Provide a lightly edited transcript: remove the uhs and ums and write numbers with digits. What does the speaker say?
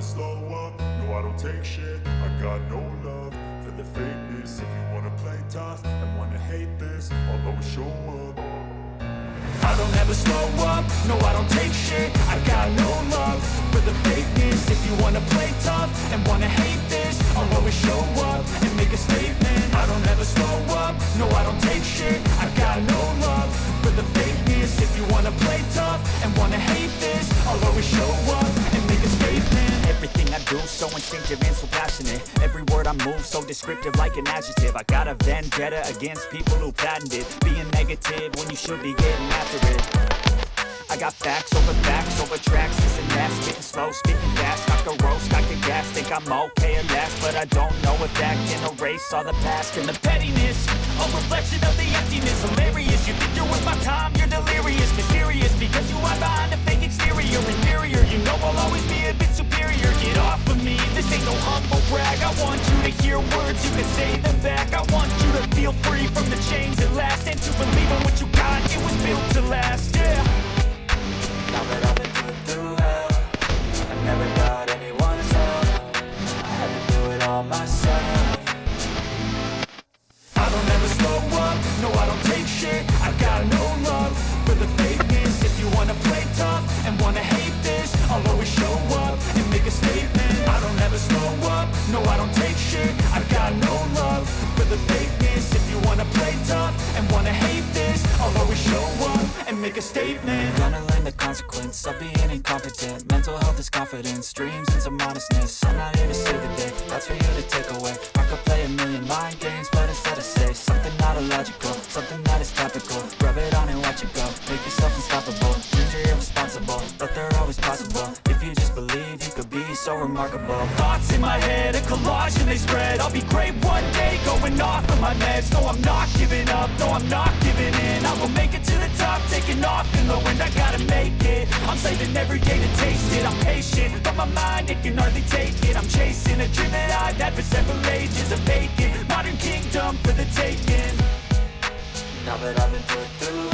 slow up, no I don't take shit. I got no love for the fakeness. If you wanna play tough and wanna hate this, I'll always show up. I don't ever slow up, no I don't take shit. I got no love for the fakeness. If you wanna play tough and wanna hate this, I'll always show up and make a statement. I don't ever slow up, no I don't take shit. I got no love for the fakeness. If you wanna play tough and wanna hate this, I'll always show up and make a statement. Everything I do so instinctive and so passionate. Every word I move so descriptive like an adjective. I got a vendetta against people who patented being negative when you should be getting after it. I got facts over tracks, this and that. Spitting slow, spitting fast, I can roast, I can gas. Think I'm okay at last, but I don't know if that can erase all the past. And the pettiness, a reflection of the emptiness. Hilarious, you think you're worth my time, you're delirious. Mysterious, because you hide behind a fake exterior. Inferior, you know I'll always be a bit superior. Get off of me, this ain't no humble brag. I want you to hear words, you can say them back. I want you to feel free from the chains that last, and to believe in what you got, it was built to last, yeah. Now that I've been through hell, I never got anyone's help. I had to do it all myself. I don't ever slow up, no I don't take shit. I got no love for the fakeness. If you wanna play tough and wanna hate this, I'll always show up and make a statement. I don't ever slow up, no I don't take shit. I got no love for the fakeness. If you wanna play tough and wanna hate this, I'll always show up and make a statement. Gonna learn the consequence of being incompetent. Mental health is confidence, dreams and some honestness. I'm not here to save the day, that's for you to take away. I could play a million mind games, but instead I say something not illogical, something that is topical. Rub it on and watch it go, make yourself unstoppable. Dreams are irresponsible, but they're always possible. If you just believe, you could be so remarkable. Thoughts in my head, a collage and they spread. I'll be great one day, going off of my meds. No, I'm not giving up, no, I'm not giving in. I will make it to the top, taking off in the wind. I gotta make it, I'm saving every day to taste it. I'm patient, but my mind, it can hardly take it. I'm chasing a dream that I've had for several ages. A vacant, modern kingdom for the taking. Now that I've been put through